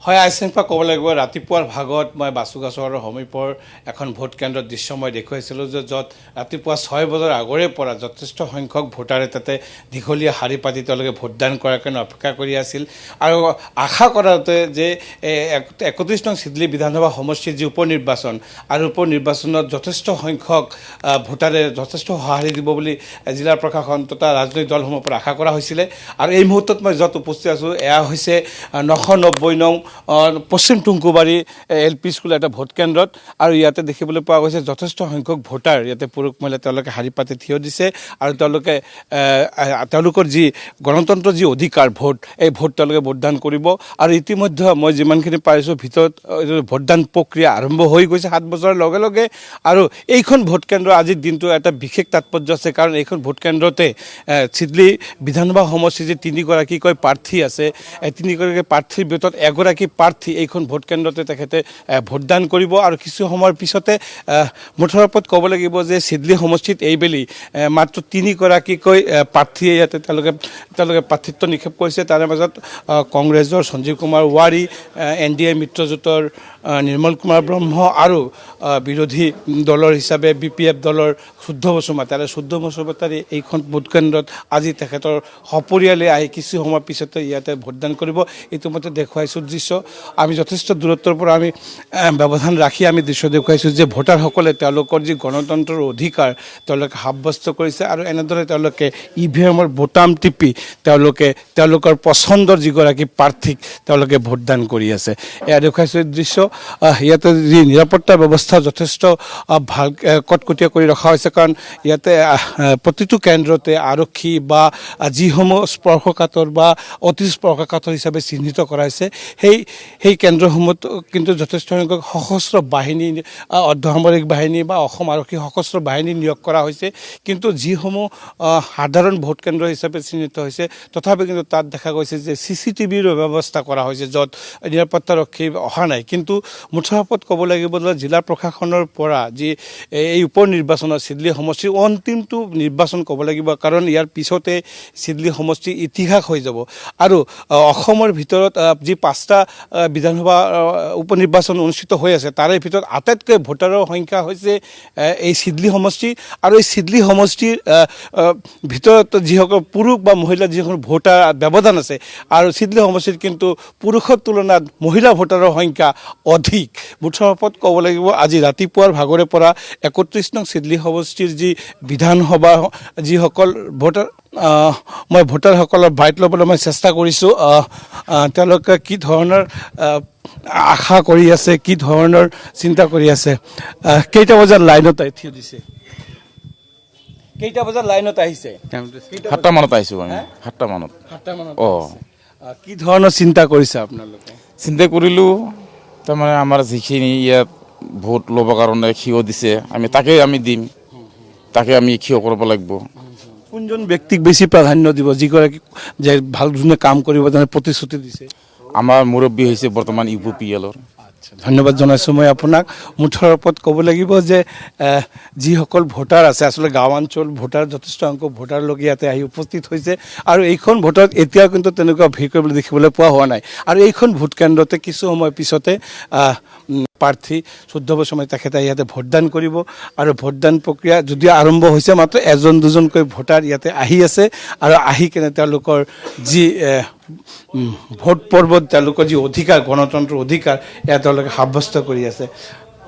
হয় আইচিংপা ক'ব লাগিব ৰাতিপুৱাৰ ভাগত মই বাচুগাছৰ সমীপৰ এখন ভোট কেন্দ্ৰৰ দৃশ্য মই দেখুৱাইছিলোঁ যে য'ত ৰাতিপুৱা 6 বজাৰ আগৰে পৰা যথেষ্ট সংখ্যক ভোটাৰে তাতে দীঘলীয়া শাৰী পাতি তেওঁলোকে ভোটদান কৰাৰ কাৰণে অপেক্ষা কৰি আছিল আৰু আশা কৰাতে যে 31 নং চিডলি বিধানসভা সমষ্টিৰ যি উপ নিৰ্বাচন আৰু উপ নিৰ্বাচনত যথেষ্ট সংখ্যক ভোটাৰে যথেষ্ট সঁহাৰি দিব বুলি জিলাৰ প্ৰশাসন তথা ৰাজনৈতিক দলসমূহৰ পৰা আশা কৰা হৈছিলে আৰু এই মুহূৰ্তত মই য'ত উপস্থিত আছোঁ এয়া হৈছে 990 নং পশ্চিম টুংকুবাৰী LP স্কুল এটা ভোট কেন্দ্ৰত আৰু ইয়াতে দেখিবলৈ পোৱা গৈছে যথেষ্ট সংখ্যক ভোটাৰ ইয়াতে পুৰুষ মহিলা তেওঁলোকে শাৰী পাতি থিয় দিছে আৰু তেওঁলোকৰ যি গণতন্ত্ৰ যি অধিকাৰ ভোট এই ভোট তেওঁলোকে ভোটদান কৰিব আৰু ইতিমধ্যে মই যিমানখিনি পাৰিছোঁ ভিতৰত ভোটদান প্ৰক্ৰিয়া আৰম্ভ হৈ গৈছে 7 বছৰৰ লগে লগে আৰু এইখন ভোট কেন্দ্ৰ আজিৰ দিনটো এটা বিশেষ তাৎপৰ্য আছে কাৰণ এইখন ভোট কেন্দ্ৰতে চিডলি বিধানসভা সমষ্টিৰ যি 3গৰাকীকৈ প্ৰাৰ্থী আছে 3গৰাকী প্ৰাৰ্থীৰ ভিতৰত এগৰাকী প্ৰাৰ্থী এইখন ভোট কেন্দ্ৰতে তেখেতে ভোটদান কৰিব আৰু কিছু সময়ৰ পিছতে মুঠৰ ওপৰত ক'ব লাগিব যে চিডলি সমষ্টিত এইবেলি মাত্ৰ 3গৰাকীকৈ প্ৰাৰ্থীয়ে ইয়াতে তেওঁলোকে প্ৰাৰ্থিত্ব নিক্ষেপ কৰিছে তাৰে মাজত কংগ্ৰেছৰ সঞ্জীৱ কুমাৰ ৱাৰী NDA মিত্ৰজোঁটৰ নিৰ্মল কুমাৰ ব্ৰহ্ম আৰু বিৰোধী দলৰ হিচাপে BPF দলৰ শুদ্ধ বসুমতাৰী এইখন ভোট কেন্দ্ৰত আজি তেখেতৰ সপৰিয়ালে আহি কিছু সময়ৰ পিছতে ইয়াতে ভোটদান কৰিব ইতিমধ্যে দেখুৱাইছোঁ দৃশ্য আমি যথেষ্ট দূৰত্বৰ পৰা আমি ব্যৱধান ৰাখি আমি দৃশ্য দেখুৱাইছোঁ যে ভোটাৰসকলে তেওঁলোকৰ যি গণতন্ত্ৰৰ অধিকাৰ তেওঁলোকে সাব্যস্ত কৰিছে আৰু এনেদৰে তেওঁলোকে EVMৰ বোতাম টিপি তেওঁলোকৰ পচন্দৰ যিগৰাকী প্ৰাৰ্থীক তেওঁলোকে ভোটদান কৰি আছে এয়া দেখুৱাইছোঁ দৃশ্য ইয়াতে যি নিৰাপত্তা ব্যৱস্থা যথেষ্ট ভাল কটকটীয়া কৰি ৰখা হৈছে কাৰণ ইয়াতে প্ৰতিটো কেন্দ্ৰতে আৰক্ষী বা যিসমূহ স্পৰ্শকাতৰ বা অতি স্পৰ্শকাতৰ হিচাপে চিহ্নিত কৰা হৈছে সেই কেন্দ্ৰসমূহত কিন্তু যথেষ্ট সংখ্যক সশস্ত্ৰ বাহিনী অৰ্ধসামৰিক বাহিনী বা অসম আৰক্ষী সশস্ত্ৰ বাহিনী নিয়োগ কৰা হৈছে কিন্তু যিসমূহ সাধাৰণ ভোট কেন্দ্ৰ হিচাপে চিহ্নিত হৈছে তথাপি কিন্তু তাত দেখা গৈছে যে CCTVৰ ব্যৱস্থা কৰা হৈছে য'ত নিৰাপত্তাৰক্ষী অহা নাই কিন্তু মুঠৰ ওপৰত ক'ব লাগিব যে জিলা প্ৰশাসনৰ পৰা যি এই উপ নিৰ্বাচনৰ চিডলি সমষ্টিৰ অন্তিমটো নিৰ্বাচন ক'ব লাগিব কাৰণ ইয়াৰ পিছতে চিডলি সমষ্টি ইতিহাস হৈ যাব আৰু অসমৰ ভিতৰত যি 5টা বিধানসভা উপ নিৰ্বাচন অনুষ্ঠিত হৈ আছে তাৰে ভিতৰত আটাইতকৈ ভোটাৰৰ সংখ্যা হৈছে এই চিডলি সমষ্টি আৰু এই চিডলি সমষ্টিৰ ভিতৰত যিসকল পুৰুষ বা মহিলা যিসকল ভোটাৰ ব্যৱধান আছে আৰু চিডলি সমষ্টিত কিন্তু পুৰুষৰ তুলনাত মহিলা ভোটাৰৰ সংখ্যা অধিক মুঠৰ ওপৰত ক'ব লাগিব আজি ৰাতিপুৱাৰ ভাগৰে পৰা 31 নং চিডলি সমষ্টিৰ যি বিধানসভা যিসকল ভোটাৰ মই ভোটাৰসকলৰ বাইট ল'বলৈ মই চেষ্টা কৰিছোঁ তেওঁলোকে কি ধৰণৰ আশা কৰি আছে কি ধৰণৰ চিন্তা কৰি আছে কেইটা বজাত লাইনত থিয় দিছে কেইটা বজাত লাইনত আহিছে 7টা মানত আহিছোঁ আমি 7টা মানত কি ধৰণৰ চিন্তা কৰিছে আপোনালোকে চিন্তা কৰিলোঁ তাৰমানে আমাৰ যিখিনি ইয়াত ভোট ল'বৰ কাৰণে থিয় দিছে আমি তাকে দিম তাকে আমি থিয় কৰিব লাগিব কোনজন ব্যক্তিক বেছি প্ৰাধান্য দিব যিগৰাকী যে ভাল ধৰণে কাম কৰিব যেনে প্ৰতিশ্ৰুতি দিছে আমাৰ মুৰব্বী হৈছে বৰ্তমান UPPLৰ ধন্যবাদ জনাইছোঁ মই আপোনাক মুঠৰ ওপৰত ক'ব লাগিব যে যিসকল ভোটাৰ আছে আচলতে গাঁও অঞ্চল ভোটাৰ যথেষ্ট সংখ্যক ভোটাৰ লোক ইয়াতে আহি উপস্থিত হৈছে আৰু এইখন ভোটত এতিয়াও কিন্তু তেনেকুৱা ভিৰ কৰিবলৈ দেখিবলৈ পোৱা হোৱা নাই আৰু এইখন ভোট কেন্দ্ৰতে কিছু সময় পিছতে প্ৰাৰ্থী 14 বছৰ তেখেতে ইয়াতে ভোটদান কৰিব আৰু ভোটদান প্ৰক্ৰিয়া যদিও আৰম্ভ হৈছে মাত্ৰ এজন দুজনকৈ ভোটাৰ ইয়াতে আহি আছে আৰু আহি কেনে তেওঁলোকৰ যি ভোট পৰ্বত তেওঁলোকৰ যি অধিকাৰ গণতন্ত্ৰৰ অধিকাৰ এয়া তেওঁলোকে সাব্যস্ত কৰি আছে